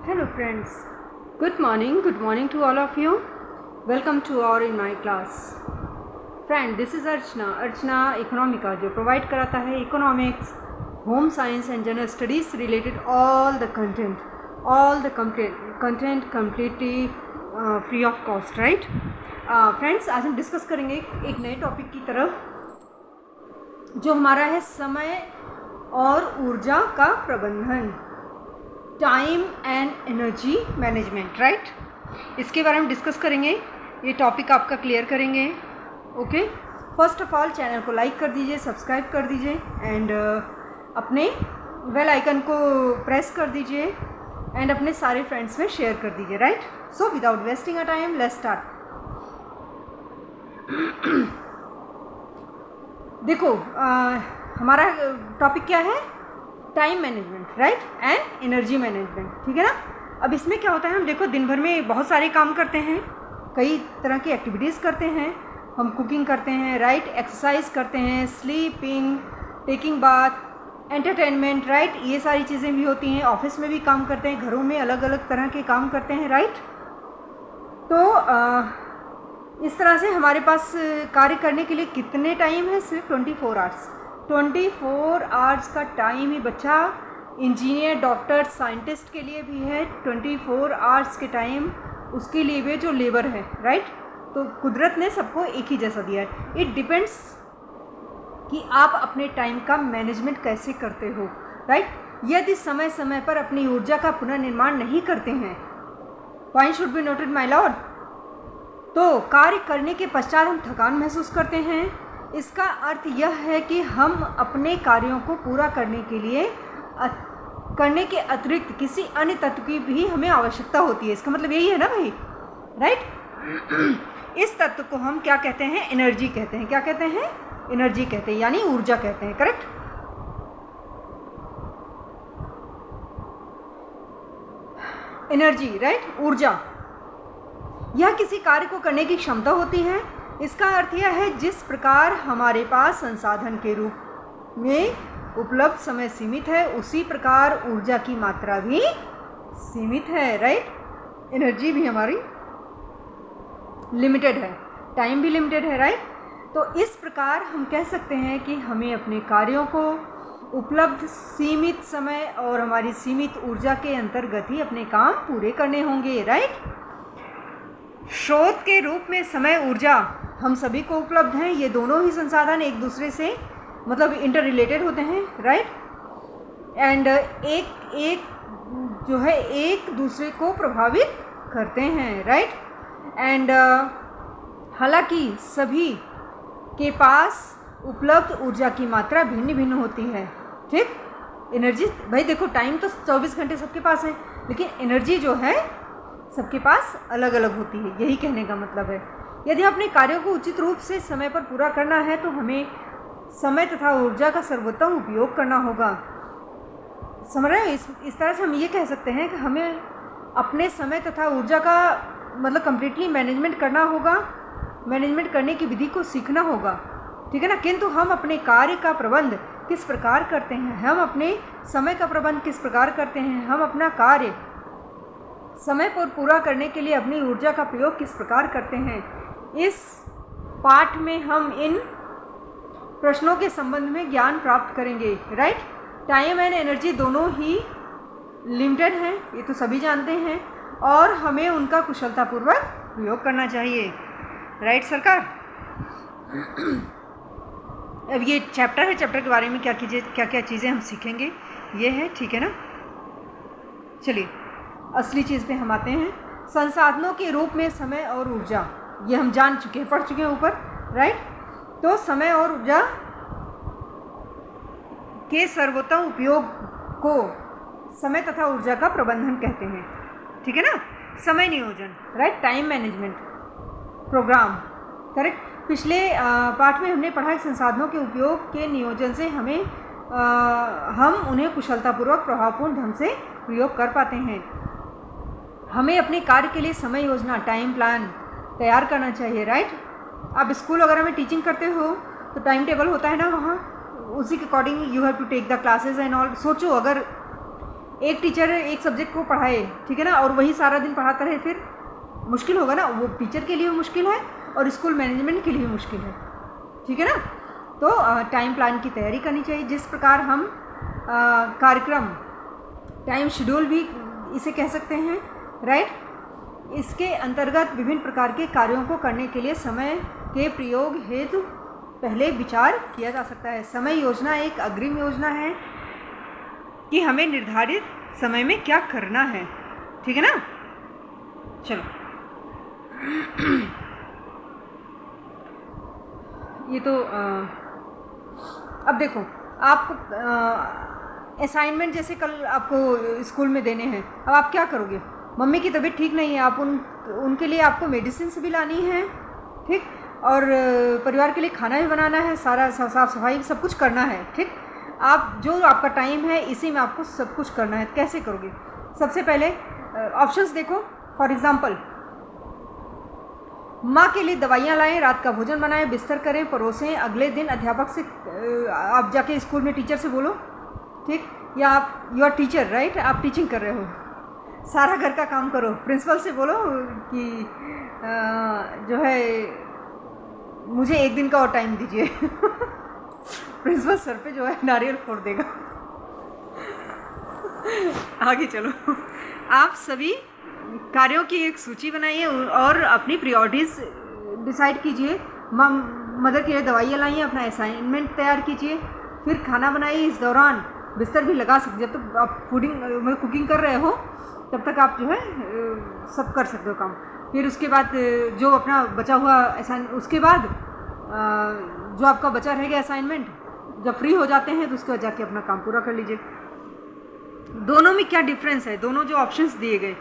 Hello friends, good morning to all of you. Welcome to our in my class. Friend, this is Archana Economica जो provide कराता है economics, home science and general studies related all the content completely free of cost, right. Friends, आज हम discuss करेंगे एक नए topic की तरफ जो हमारा है समय और ऊर्जा का प्रबंधन, time and energy management, right. इसके बारे में डिस्कस करेंगे, ये टॉपिक आपका क्लियर करेंगे. Okay, first of all channel को लाइक कर दीजिए, सब्सक्राइब कर दीजिए एंड अपने बेल आइकन को प्रेस कर दीजिए एंड अपने सारे फ्रेंड्स में शेयर कर दीजिए, right. So without wasting a time let's start. देखो, हमारा टॉपिक क्या है? Time management, right, and energy management, ठीक है ना. अब इसमें क्या होता है, हम देखो दिन भर में बहुत सारे काम करते हैं, कई तरह की एक्टिविटीज़ करते हैं. हम कुकिंग करते हैं, राइट, एक्सरसाइज करते हैं, sleeping, taking bath, entertainment, right, ये सारी चीज़ें भी होती हैं. ऑफिस में भी काम करते हैं, घरों में अलग अलग तरह के काम करते हैं, राइट. तो इस तरह से हमारे पास कार्य करने के लिए कितने टाइम है? सिर्फ 24 आवर्स. 24 आवर्स का टाइम ही बच्चा इंजीनियर, डॉक्टर, साइंटिस्ट के लिए भी है. 24 आवर्स के टाइम उसके लिए भी जो लेबर है, राइट. तो कुदरत ने सबको एक ही जैसा दिया है. इट डिपेंड्स कि आप अपने टाइम का मैनेजमेंट कैसे करते हो, राइट. यदि समय समय पर अपनी ऊर्जा का पुनर्निर्माण नहीं करते हैं, point should be noted my Lord, तो कार्य करने के पश्चात हम थकान महसूस करते हैं. इसका अर्थ यह है कि हम अपने कार्यों को पूरा करने के लिए करने के अतिरिक्त किसी अन्य तत्व की भी हमें आवश्यकता होती है. इसका मतलब यही है ना भाई, राइट. इस तत्व को हम क्या कहते हैं? एनर्जी कहते हैं. क्या कहते हैं? एनर्जी कहते हैं, यानी ऊर्जा कहते हैं, करेक्ट. एनर्जी, राइट, ऊर्जा, यह किसी कार्य को करने की क्षमता होती है. इसका अर्थ यह है जिस प्रकार हमारे पास संसाधन के रूप में उपलब्ध समय सीमित है, उसी प्रकार ऊर्जा की मात्रा भी सीमित है, राइट. एनर्जी भी हमारी लिमिटेड है, टाइम भी लिमिटेड है, राइट. तो इस प्रकार हम कह सकते हैं कि हमें अपने कार्यों को उपलब्ध सीमित समय और हमारी सीमित ऊर्जा के अंतर्गत ही अपने काम पूरे करने होंगे, राइट. स्रोत के रूप में समय ऊर्जा हम सभी को उपलब्ध हैं. ये दोनों ही संसाधन एक दूसरे से मतलब इंटर रिलेटेड होते हैं, राइट. एंड एक जो है एक दूसरे को प्रभावित करते हैं, राइट. एंड हालांकि सभी के पास उपलब्ध ऊर्जा की मात्रा भिन्न भिन्न होती है, ठीक. एनर्जी, भाई देखो, टाइम तो 24 घंटे सबके पास है, लेकिन एनर्जी जो है सबके पास अलग अलग होती है. यही कहने का मतलब है. यदि अपने कार्यों को उचित रूप से समय पर पूरा करना है तो हमें समय तथा ऊर्जा का सर्वोत्तम उपयोग करना होगा. समझ रहे हैं? इस तरह से हम ये कह सकते हैं कि हमें अपने समय तथा ऊर्जा का मतलब कम्प्लीटली मैनेजमेंट करना होगा. मैनेजमेंट करने की विधि को सीखना होगा, ठीक है ना. किंतु हम अपने कार्य का प्रबंध किस प्रकार करते हैं, हम अपने समय का प्रबंध किस प्रकार करते हैं, हम अपना कार्य समय पर पूरा करने के लिए अपनी ऊर्जा का प्रयोग किस प्रकार करते हैं, इस पाठ में हम इन प्रश्नों के संबंध में ज्ञान प्राप्त करेंगे, राइट. टाइम एंड एनर्जी दोनों ही लिमिटेड हैं, ये तो सभी जानते हैं, और हमें उनका कुशलतापूर्वक प्रयोग करना चाहिए, राइट सरकार. अब ये चैप्टर है, चैप्टर के बारे में क्या क्या चीज़ें हम सीखेंगे ये है, ठीक है ना. चलिए असली चीज़ पे हम आते हैं. संसाधनों के रूप में समय और ऊर्जा, ये हम जान चुके हैं, पढ़ चुके हैं ऊपर, राइट. तो समय और ऊर्जा के सर्वोत्तम उपयोग को समय तथा ऊर्जा का प्रबंधन कहते हैं, ठीक है ना. समय नियोजन, right, time management program, correct. पिछले पाठ में हमने पढ़ा कि संसाधनों के उपयोग के नियोजन से हम उन्हें कुशलतापूर्वक प्रभावपूर्ण ढंग से प्रयोग कर पाते हैं. हमें अपने कार्य के लिए समय योजना, टाइम प्लान तैयार करना चाहिए, राइट. आप स्कूल वगैरह में टीचिंग करते हो तो टाइम टेबल होता है ना, वहाँ उसी के according you have to take the classes and all. सोचो अगर एक टीचर एक सब्जेक्ट को पढ़ाए, ठीक है ना, और वही सारा दिन पढ़ाता रहे, फिर मुश्किल होगा ना, वो टीचर के लिए भी मुश्किल है और स्कूल मैनेजमेंट के लिए भी मुश्किल है, ठीक है ना। तो टाइम प्लान की तैयारी करनी चाहिए। जिस प्रकार हम कार्यक्रम, टाइम शेड्यूल भी इसे कह सकते हैं, राइट। इसके अंतर्गत विभिन्न प्रकार के कार्यों को करने के लिए समय के प्रयोग हेतु पहले विचार किया जा सकता है। समय योजना एक अग्रिम योजना है कि हमें निर्धारित समय में क्या करना है, ठीक है ना। चलो ये तो अब देखो, आपको असाइनमेंट जैसे कल आपको स्कूल में देने हैं, अब आप क्या करोगे? मम्मी की तबीयत ठीक नहीं है, आप उनके लिए आपको मेडिसिन भी लानी है, ठीक, और परिवार के लिए खाना भी बनाना है, सारा साफ़ सफाई सब कुछ करना है, ठीक। आप जो आपका टाइम है इसी में आपको सब कुछ करना है, कैसे करोगे? सबसे पहले ऑप्शंस देखो। फॉर एग्ज़ाम्पल, माँ के लिए दवाइयाँ लाएं, रात का भोजन बनाएं, बिस्तर करें, परोसें। अगले दिन अध्यापक से आप जाके स्कूल में टीचर से बोलो, ठीक, या आप यू आर टीचर, राइट, आप टीचिंग कर रहे हो, सारा घर का काम करो, प्रिंसिपल से बोलो कि जो है मुझे एक दिन का और टाइम दीजिए। प्रिंसिपल सर पे जो है नारियल फोड़ देगा। आगे चलो, आप सभी कार्यों की एक सूची बनाइए और अपनी प्रायोरिटीज़ डिसाइड कीजिए। मदर के लिए दवाइयाँ लाइए, अपना असाइनमेंट तैयार कीजिए, फिर खाना बनाइए। इस दौरान बिस्तर भी लगा सकते, जब तक आप मतलब कुकिंग कर रहे हो तब तक आप जो है सब कर सकते हो काम। फिर उसके बाद जो अपना बचा हुआ उसके बाद जो आपका बचा रह गया असाइनमेंट, जब फ्री हो जाते हैं तो उसके बाद जाके अपना काम पूरा कर लीजिए। दोनों में क्या डिफरेंस है? दोनों जो ऑप्शंस दिए गए,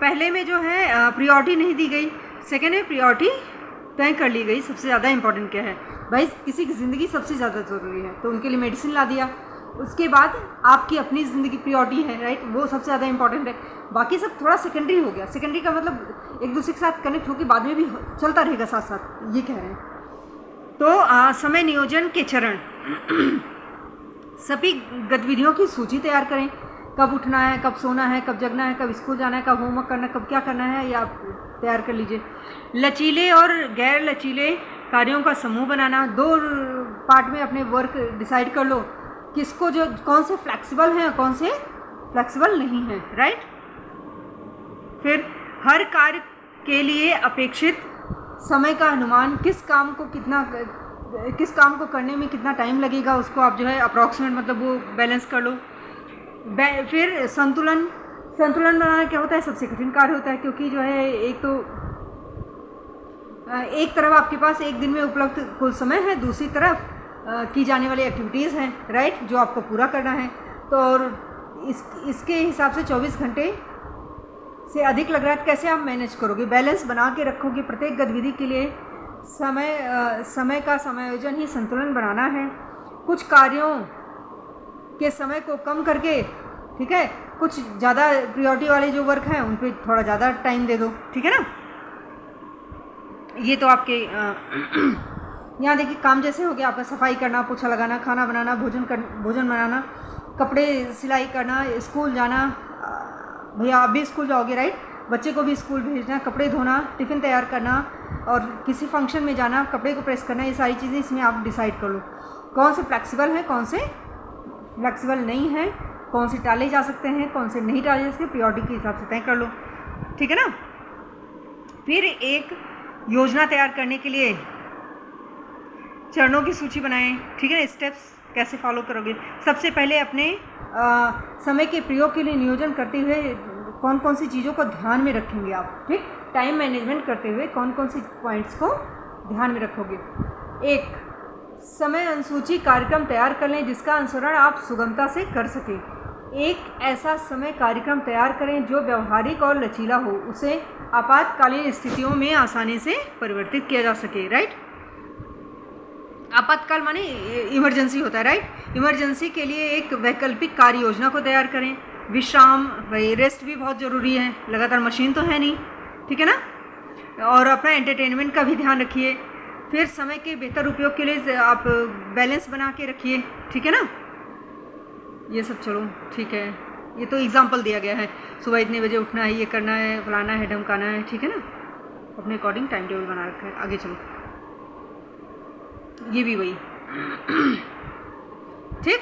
पहले में जो है प्रायोरिटी नहीं दी गई, सेकेंड में प्रायोरिटी तय कर ली गई। सबसे ज़्यादा इंपॉर्टेंट क्या है भाई? किसी की ज़िंदगी सबसे ज़्यादा ज़रूरी है, तो उनके लिए मेडिसिन ला दिया। उसके बाद आपकी अपनी ज़िंदगी प्रायोरिटी है, राइट, वो सबसे ज़्यादा इंपॉर्टेंट है। बाकी सब थोड़ा सेकेंडरी हो गया। सेकेंडरी का मतलब एक दूसरे के साथ कनेक्ट होकर बाद में भी चलता रहेगा साथ साथ, ये कह रहे हैं। तो समय नियोजन के चरण, सभी गतिविधियों की सूची तैयार करें। कब उठना है, कब सोना है, कब जगना है, कब स्कूल जाना है, कब होमवर्क करना है, कब क्या करना है, ये आप तैयार कर लीजिए। लचीले और गैर लचीले कार्यों का समूह बनाना, 2 पार्ट में अपने वर्क डिसाइड कर लो, किसको जो कौन से फ्लेक्सिबल हैं, कौन से फ्लेक्सिबल नहीं हैं, राइट। फिर हर कार्य के लिए अपेक्षित समय का अनुमान, किस काम को करने में कितना टाइम लगेगा, उसको आप जो है अप्रॉक्सीमेट मतलब वो बैलेंस कर लो। फिर संतुलन बनाना क्या होता है? सबसे कठिन कार्य होता है, क्योंकि जो है एक तरफ आपके पास एक दिन में उपलब्ध कुल समय है, दूसरी तरफ की जाने वाली एक्टिविटीज़ हैं, राइट, जो आपको पूरा करना है। तो और इसके हिसाब से 24 घंटे से अधिक लग रहा है, कैसे आप मैनेज करोगे? बैलेंस बना के रखोगे। प्रत्येक गतिविधि के लिए समय का समायोजन ही संतुलन बनाना है। कुछ कार्यों के समय को कम करके, ठीक है, कुछ ज़्यादा प्रायोरिटी वाले जो वर्क हैं उन पे थोड़ा ज़्यादा टाइम दे दो, ठीक है ना। ये तो आपके यहाँ देखिए काम जैसे हो गया आपका, सफाई करना, पोछा लगाना, खाना बनाना, भोजन बनाना, कपड़े सिलाई करना, स्कूल जाना, भैया आप भी स्कूल जाओगे, राइट, बच्चे को भी स्कूल भेजना, कपड़े धोना, टिफ़िन तैयार करना और किसी फंक्शन में जाना, कपड़े को प्रेस करना, ये सारी चीज़ें इसमें आप डिसाइड कर लो। कौन से फ्लेक्सिबल हैं, कौन से फ्लेक्सिबल नहीं है, कौन से टाले जा सकते हैं, कौन से नहीं टाले जा सकते, प्रायोरिटी के हिसाब से तय कर लो, ठीक है ना। फिर एक योजना तैयार करने के लिए चरणों की सूची बनाएं, ठीक है ना। स्टेप्स कैसे फॉलो करोगे? सबसे पहले अपने समय के प्रयोग के लिए नियोजन करते हुए कौन कौन सी चीज़ों को ध्यान में रखेंगे आप, ठीक, टाइम मैनेजमेंट करते हुए कौन कौन सी पॉइंट्स को ध्यान में रखोगे। एक समय अनुसूची कार्यक्रम तैयार कर लें जिसका अनुसरण आप सुगमता से कर सकें। एक ऐसा समय कार्यक्रम तैयार करें जो व्यवहारिक और लचीला हो, उसे आपातकालीन स्थितियों में आसानी से परिवर्तित किया जा सके, राइट। आपातकाल माने इमरजेंसी होता है, राइट। इमरजेंसी के लिए एक वैकल्पिक कार्य योजना को तैयार करें। विश्राम, भाई रेस्ट भी बहुत ज़रूरी है, लगातार मशीन तो है नहीं, ठीक है ना। और अपना एंटरटेनमेंट का भी ध्यान रखिए। फिर समय के बेहतर उपयोग के लिए आप बैलेंस बना के रखिए, ठीक है ना। ये सब चलो ठीक है। ये तो एग्जाम्पल दिया गया है, सुबह इतने बजे उठना है, ये करना है, फलाना है, ढमकाना है, ठीक है ना, अपने अकॉर्डिंग टाइम टेबल बना रखा है। आगे चलो, ये भी वही ठीक।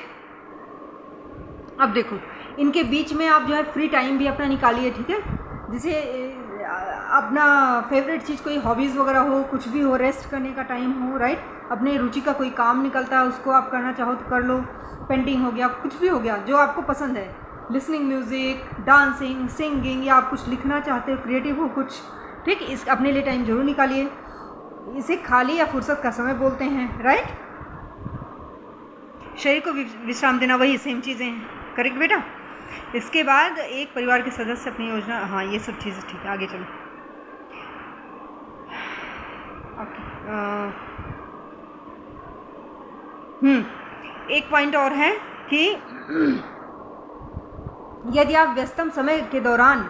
अब देखो इनके बीच में आप जो है फ्री टाइम भी अपना निकालिए, ठीक है, जिसे अपना फेवरेट चीज़, कोई हॉबीज़ वगैरह हो, कुछ भी हो, रेस्ट करने का टाइम हो, राइट, अपने रुचि का कोई काम निकलता है उसको आप करना चाहो तो कर लो, पेंटिंग हो गया, कुछ भी हो गया जो आपको पसंद है, लिसनिंग म्यूज़िक, डांसिंग, सिंगिंग, या आप कुछ लिखना चाहते हो, क्रिएटिव हो कुछ, ठीक, इस अपने लिए टाइम जरूर निकालिए। इसे खाली या फुर्सत का समय बोलते हैं, राइट। शरीर को विश्राम देना, वही सेम चीज़ें हैं, करेक्ट बेटा। इसके बाद एक परिवार के सदस्य अपनी योजना, हाँ ये सब चीज़ें ठीक है। आगे चलो, एक पॉइंट और है कि यदि आप व्यस्तम समय के दौरान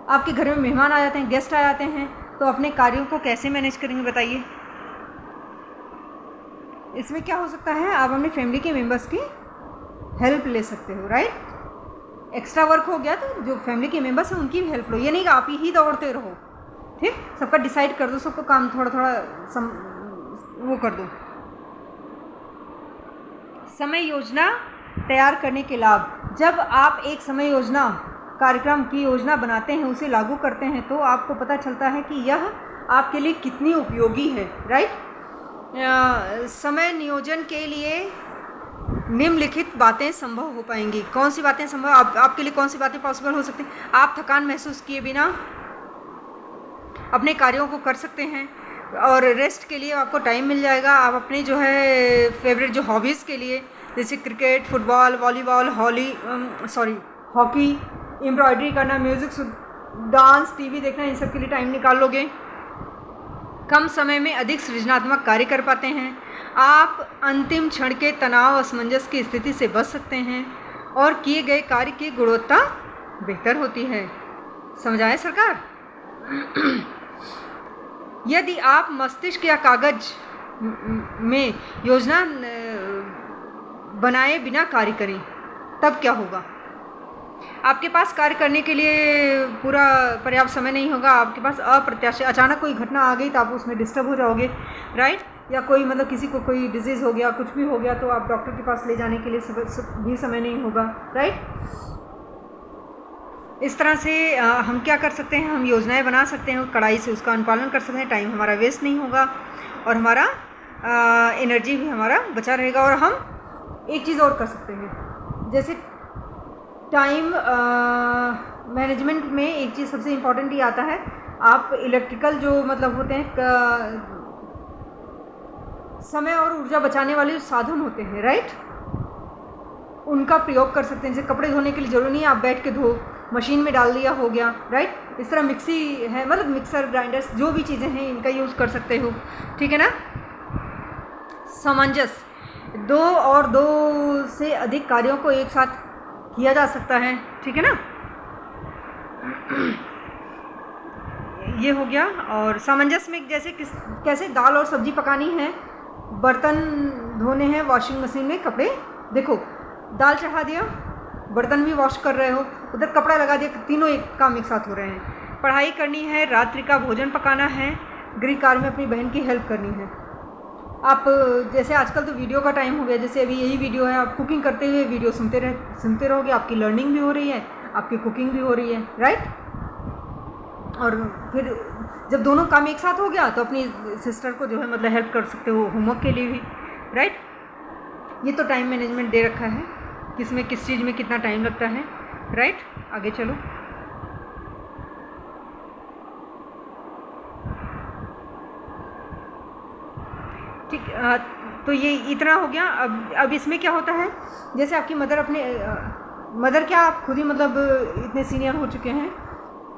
आपके घर में मेहमान आ जाते हैं, गेस्ट आ जाते हैं, तो अपने कार्यों को कैसे मैनेज करेंगे बताइए। इसमें क्या हो सकता है, आप अपनी फैमिली के मेंबर्स की हेल्प ले सकते हो, राइट। एक्स्ट्रा वर्क हो गया तो जो फैमिली के मेंबर्स हैं उनकी भी हेल्प लो, ये नहीं कि आप ही दौड़ते रहो, ठीक, सबका डिसाइड कर दो, सबको काम थोड़ा थोड़ा वो कर दो। समय योजना तैयार करने के लाभ, जब आप एक समय योजना कार्यक्रम की योजना बनाते हैं, उसे लागू करते हैं, तो आपको पता चलता है कि यह आपके लिए कितनी उपयोगी है, राइट। समय नियोजन के लिए निम्नलिखित बातें संभव हो पाएंगी। कौन सी बातें संभव, आपके लिए कौन सी बातें पॉसिबल हो सकती हैं। आप थकान महसूस किए बिना अपने कार्यों को कर सकते हैं, और रेस्ट के लिए आपको टाइम मिल जाएगा। आप अपने जो है फेवरेट जो हॉबीज़ के लिए, जैसे cricket, football, volleyball, hockey, embroidery करना, म्यूज़िक, डांस, टीवी देखना, इन सब के लिए टाइम निकाल लोगे। कम समय में अधिक सृजनात्मक कार्य कर पाते हैं। आप अंतिम क्षण के तनाव, असमंजस की स्थिति से बच सकते हैं, और किए गए कार्य की गुणवत्ता बेहतर होती है। समझ आए सरकार। यदि आप मस्तिष्क या कागज में योजना बनाए बिना कार्य करें, तब क्या होगा। आपके पास कार्य करने के लिए पूरा पर्याप्त समय नहीं होगा। आपके पास अप्रत्याशित अचानक कोई घटना आ गई तो आप उसमें डिस्टर्ब हो जाओगे, राइट। या कोई मतलब किसी को कोई डिजीज़ हो गया, कुछ भी हो गया, तो आप डॉक्टर के पास ले जाने के लिए भी समय नहीं होगा, राइट। इस तरह से हम क्या कर सकते हैं, हम योजनाएं बना सकते हैं, कड़ाई से उसका अनुपालन कर सकते हैं। टाइम हमारा वेस्ट नहीं होगा, और हमारा एनर्जी भी हमारा बचा रहेगा। और हम एक चीज़ और कर सकते हैं, जैसे टाइम मैनेजमेंट में एक चीज़ सबसे इम्पॉर्टेंट ये आता है, आप इलेक्ट्रिकल जो मतलब होते हैं समय और ऊर्जा बचाने वाले जो साधन होते हैं, राइट, उनका प्रयोग कर सकते हैं। जैसे कपड़े धोने के लिए ज़रूरी नहीं है आप बैठ के धो, मशीन में डाल दिया, हो गया, राइट। इस तरह मिक्सी है, मतलब मिक्सर, ग्राइंडर्स, जो भी चीज़ें हैं इनका यूज़ कर सकते हो, ठीक है ना। सामंजस्य, दो और दो से अधिक कार्यों को एक साथ किया जा सकता है, ठीक है ना। ये हो गया। और सामंजस्य में जैसे कैसे दाल और सब्जी पकानी है, बर्तन धोने हैं, वॉशिंग मशीन में कपड़े, देखो दाल चढ़ा दिया, बर्तन भी वॉश कर रहे हो, उधर कपड़ा लगा दिया, तीनों एक काम एक साथ हो रहे हैं। पढ़ाई करनी है, रात्रि का भोजन पकाना है, गृह कार्य में अपनी बहन की हेल्प करनी है। आप जैसे आजकल तो वीडियो का टाइम हो गया, जैसे अभी यही वीडियो है, आप कुकिंग करते हुए वीडियो सुनते रहोगे, आपकी लर्निंग भी हो रही है, आपकी कुकिंग भी हो रही है, राइट। और फिर जब दोनों काम एक साथ हो गया तो अपनी सिस्टर को जो है मतलब हेल्प कर सकते हो होमवर्क के लिए भी, राइट। ये तो टाइम मैनेजमेंट दे रखा है, किसमें किस चीज़ में कितना टाइम लगता है, राइट। आगे चलो, ठीक। तो ये इतना हो गया। अब इसमें क्या होता है, जैसे आपकी मदर मदर क्या, आप खुद ही मतलब इतने सीनियर हो चुके हैं,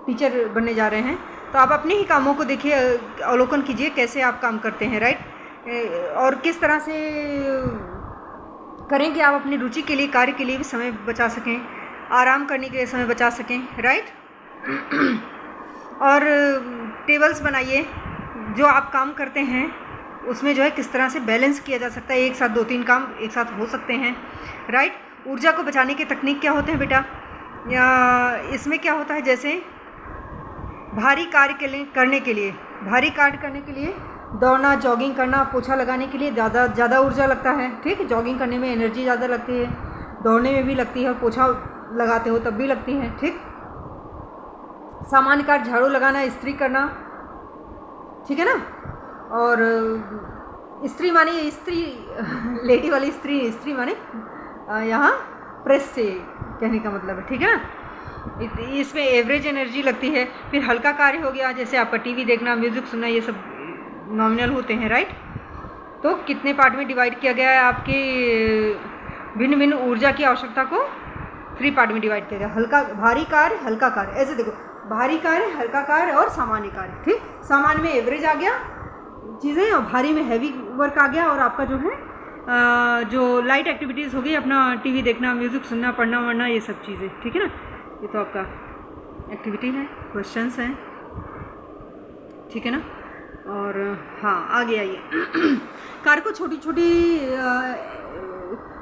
टीचर बनने जा रहे हैं, तो आप अपने ही कामों को देखिए, अवलोकन कीजिए कैसे आप काम करते हैं, राइट। और किस तरह से करें कि आप अपनी रुचि के लिए, कार्य के लिए भी समय बचा सकें, आराम करने के लिए समय बचा सकें, राइट। और टेबल्स बनाइए, जो आप काम करते हैं उसमें जो है किस तरह से बैलेंस किया जा सकता है, एक साथ 2-3 काम एक साथ हो सकते हैं, राइट। ऊर्जा को बचाने के तकनीक क्या होते हैं बेटा, या इसमें क्या होता है, जैसे भारी कार्य करने के लिए दौड़ना, जॉगिंग करना, पोछा लगाने के लिए ज़्यादा ऊर्जा लगता है। ठीक, जॉगिंग करने में एनर्जी ज़्यादा लगती है, दौड़ने में भी लगती है, और पोछा लगाते हो तब भी लगती है। ठीक, सामान्य कार्य झाड़ू लगाना, इस्त्री करना, ठीक है ना। और इस्त्री माने इस्त्री लेडी वाली इस्त्री माने यहाँ प्रेस से कहने का मतलब है। ठीक है ना, इसमें एवरेज एनर्जी लगती है। फिर हल्का कार्य हो गया, जैसे आपका टीवी देखना, म्यूज़िक सुनना, ये सब नॉमिनल होते हैं, राइट। तो कितने पार्ट में डिवाइड किया गया है, आपके भिन्न भिन्न ऊर्जा की आवश्यकता को 3 पार्ट में डिवाइड किया गया। हल्का, भारी कार्य, हल्का कार्य, ऐसे देखो, भारी कार्य, हल्का कार्य और सामान्य कार्य। ठीक, सामान्य में एवरेज आ गया चीज़ें, और भारी में हैवी वर्क आ गया, और आपका जो है जो लाइट एक्टिविटीज़ हो गई, अपना टीवी देखना, म्यूज़िक सुनना, पढ़ना वढ़ना, ये सब चीज़ें। ठीक है ना, ये तो आपका एक्टिविटी है, क्वेश्चंस हैं। ठीक है ना, और हाँ आगे आइए। कार्य को छोटी छोटी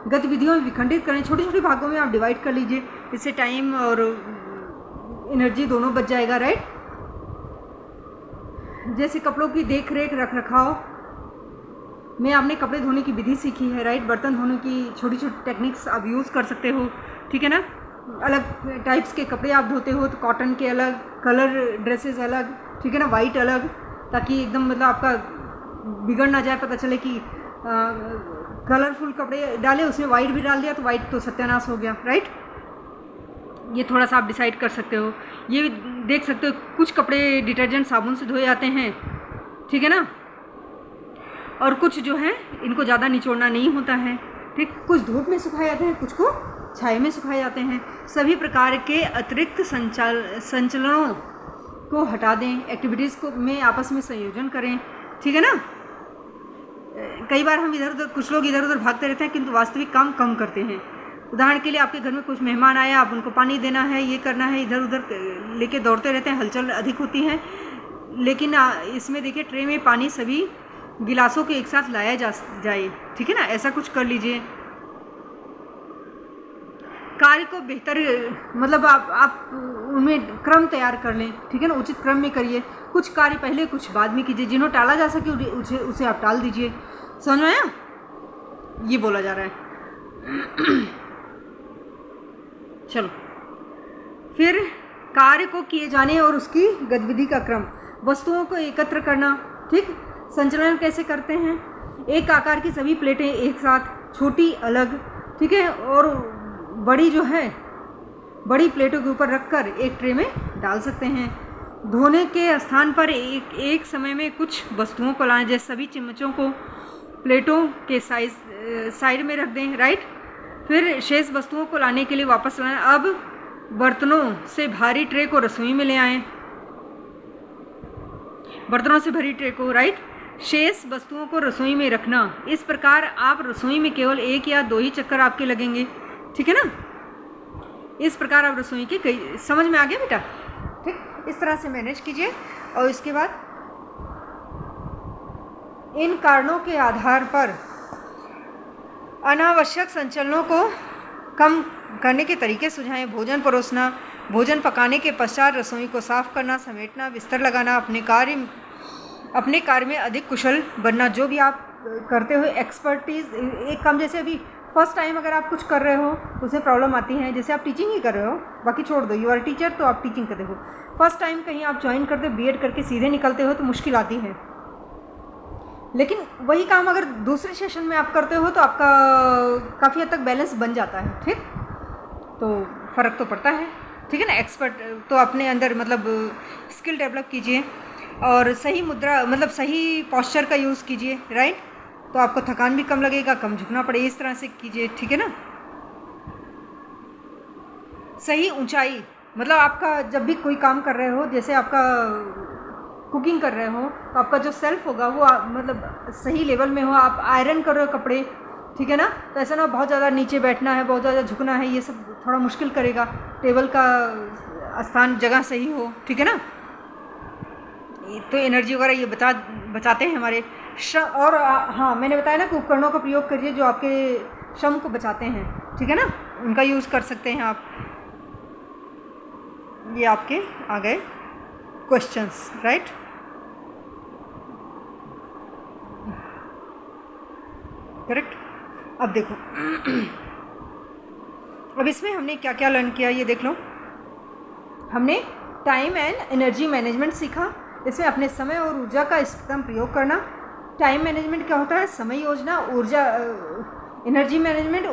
गतिविधियों में विखंडित करें, छोटे छोटे भागों में आप डिवाइड कर लीजिए, इससे टाइम और एनर्जी दोनों बच जाएगा, राइट। जैसे कपड़ों की देख रेख, रख रखाव में आपने कपड़े धोने की विधि सीखी है, राइट। बर्तन धोने की छोटी छोटी टेक्निक्स आप यूज़ कर सकते हो। ठीक है ना, अलग टाइप्स के कपड़े आप धोते हो, तो कॉटन के अलग, कलर ड्रेसेस अलग, ठीक है ना, वाइट अलग, ताकि एकदम मतलब आपका बिगड़ ना जाए। पता चले कि कलरफुल कपड़े डाले, उसमें वाइट भी डाल दिया तो वाइट तो सत्यानाश हो गया, राइट। ये थोड़ा सा आप डिसाइड कर सकते हो। ये भी देख सकते हो, कुछ कपड़े डिटर्जेंट साबुन से धोए जाते हैं, ठीक है ना, और कुछ जो है इनको ज़्यादा निचोड़ना नहीं होता है। ठीक, कुछ धूप में सुखाए जाते हैं, कुछ को छाया में सुखाए जाते हैं। सभी प्रकार के अतिरिक्त संचलनों को हटा दें, एक्टिविटीज़ को में आपस में संयोजन करें। ठीक है ना, कई बार हम इधर उधर, कुछ लोग इधर उधर भागते रहते हैं, किंतु वास्तविक काम कम करते हैं। उदाहरण के लिए, आपके घर में कुछ मेहमान आए, आप उनको पानी देना है, ये करना है, इधर उधर लेके दौड़ते रहते हैं, हलचल अधिक होती है। लेकिन इसमें देखिए, ट्रे में पानी सभी गिलासों के एक साथ लाया जाए। ठीक है ना, ऐसा कुछ कर लीजिए। कार्य को बेहतर, मतलब आप उनमें क्रम तैयार कर लें। ठीक है ना, उचित क्रम में करिए। कुछ कार्य पहले, कुछ बाद में कीजिए। जिन्हों टाला जा सके उसे आप टाल दीजिए। समझ में आया? ये बोला जा रहा है। चलो, फिर कार्य को किए जाने और उसकी गतिविधि का क्रम, वस्तुओं को एकत्र करना। ठीक, संचलन कैसे करते हैं? एक आकार की सभी प्लेटें एक साथ, छोटी अलग, ठीक है, और बड़ी जो है, बड़ी प्लेटों के ऊपर रखकर एक ट्रे में डाल सकते हैं। धोने के स्थान पर एक समय में कुछ वस्तुओं को लाएं, जैसे सभी चम्मचों को प्लेटों के साइड में रख दें, राइट। फिर शेष वस्तुओं को लाने के लिए वापस लाएं। अब बर्तनों से भारी ट्रे को रसोई में ले आएं, बर्तनों से भरी ट्रे को, राइट। शेष वस्तुओं को रसोई में रखना। इस प्रकार आप रसोई में केवल 1 या 2 ही चक्कर आपके लगेंगे। ठीक है ना, इस प्रकार आप रसोई के कई, समझ में आ गया बेटा? ठीक, इस तरह से मैनेज कीजिए। और इसके बाद इन कारणों के आधार पर अनावश्यक संचलनों को कम करने के तरीके सुझाएं। भोजन परोसना, भोजन पकाने के पश्चात रसोई को साफ करना, समेटना, बिस्तर लगाना, अपने कार्य में अधिक कुशल बनना। जो भी आप करते हो, एक्सपर्टीज़, एक काम, जैसे अभी फर्स्ट टाइम अगर आप कुछ कर रहे हो तो उसे प्रॉब्लम आती है। जैसे आप टीचिंग ही कर रहे हो, बाकी छोड़ दो, यू आर टीचर, तो आप टीचिंग करते हो। फर्स्ट टाइम कहीं आप ज्वाइन करते हो, बीएड करके सीधे निकलते हो तो मुश्किल आती है। लेकिन वही काम अगर दूसरे सेशन में आप करते हो तो आपका काफ़ी हद तक बैलेंस बन जाता है। ठीक, तो फ़र्क तो पड़ता है। ठीक है ना, एक्सपर्ट तो अपने अंदर मतलब स्किल डेवलप कीजिए, और सही मुद्रा, मतलब सही पॉस्चर का यूज़ कीजिए, राइट। तो आपको थकान भी कम लगेगा, कम झुकना पड़े, इस तरह से कीजिए। ठीक है ना, सही ऊंचाई, मतलब आपका जब भी कोई काम कर रहे हो, जैसे आपका कुकिंग कर रहे हो, तो आपका जो सेल्फ होगा वो मतलब सही लेवल में हो। आप आयरन कर रहे हो कपड़े, ठीक है ना, तो ऐसा ना बहुत ज़्यादा नीचे बैठना है, बहुत ज़्यादा झुकना है, ये सब थोड़ा मुश्किल करेगा। टेबल का स्थान, जगह सही हो, ठीक है ना, तो एनर्जी वगैरह ये बचाते हैं हमारे श्रम। और हाँ, मैंने बताया ना कि उपकरणों का प्रयोग करिए जो आपके श्रम को बचाते हैं। ठीक है ना, उनका यूज़ कर सकते हैं आप। ये आपके आ गए क्वेश्चंस, राइट। करेक्ट। अब देखो अब इसमें हमने क्या क्या लर्न किया ये देख लो। हमने टाइम एंड एनर्जी मैनेजमेंट सीखा। इसमें अपने समय और ऊर्जा का इष्टतम प्रयोग करना। टाइम मैनेजमेंट क्या होता है? समय योजना, ऊर्जा, एनर्जी मैनेजमेंट,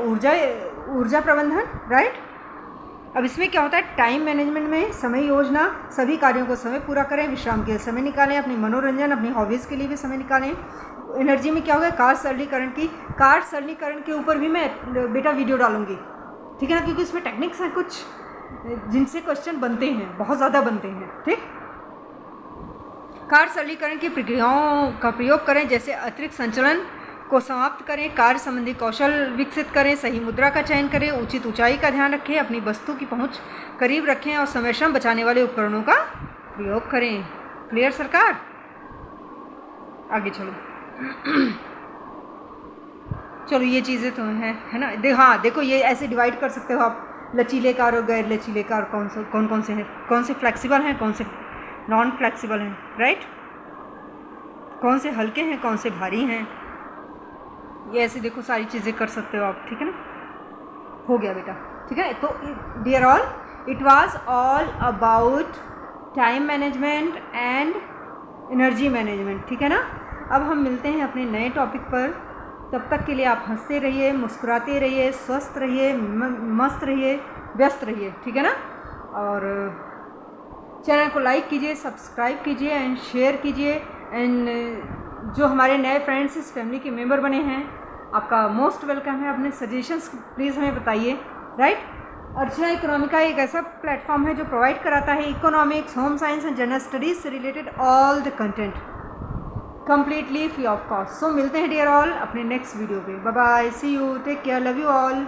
ऊर्जा प्रबंधन, राइट। अब इसमें क्या होता है? टाइम मैनेजमेंट में समय योजना, सभी कार्यों को समय पूरा करें, विश्राम के लिए समय निकालें, अपनी मनोरंजन, अपनी हॉबीज़ के लिए भी समय निकालें। एनर्जी में क्या होगा? कार्य सरलीकरण के ऊपर भी मैं बेटा वीडियो डालूंगी, ठीक है ना, क्योंकि इसमें टेक्निक्स हैं कुछ जिनसे क्वेश्चन बनते हैं, बहुत ज़्यादा बनते हैं, ठीक। कार्य सरलीकरण की प्रक्रियाओं का प्रयोग करें, जैसे अतिरिक्त संचलन को समाप्त करें, कार्य संबंधी कौशल विकसित करें, सही मुद्रा का चयन करें, उचित ऊंचाई का ध्यान रखें, अपनी वस्तु की पहुंच करीब रखें और समय श्रम बचाने वाले उपकरणों का प्रयोग करें। क्लियर सरकार? आगे चलो। चलो ये चीज़ें तो हैं, है ना। हाँ देखो, ये ऐसे डिवाइड कर सकते हो आप, लचीले कार्य और गैर लचीले कार्य कौन से हैं, कौन से फ्लेक्सिबल हैं, कौन से नॉन फ्लेक्सिबल हैं, राइट। कौन से हल्के हैं, कौन से भारी हैं, ये ऐसे देखो सारी चीज़ें कर सकते हो आप, ठीक है ना। हो गया बेटा, ठीक है। तो dear all, it was all about time management and energy management, ठीक है ना। अब हम मिलते हैं अपने नए टॉपिक पर। तब तक के लिए आप हंसते रहिए, मुस्कुराते रहिए, स्वस्थ रहिए, मस्त रहिए, व्यस्त रहिए, ठीक है ना। और चैनल को लाइक कीजिए, सब्सक्राइब कीजिए एंड शेयर कीजिए। एंड जो हमारे नए फ्रेंड्स इस फैमिली के मेंबर बने हैं, आपका मोस्ट वेलकम है। अपने सजेशंस प्लीज़ हमें बताइए, राइट। अर्चना इकोनॉमिका एक ऐसा प्लेटफॉर्म है जो प्रोवाइड कराता है economics, home science and general studies से related all the content completely free of cost। So मिलते हैं डियर ऑल अपने नेक्स्ट वीडियो पे। Bye bye, see you, take care, love you all.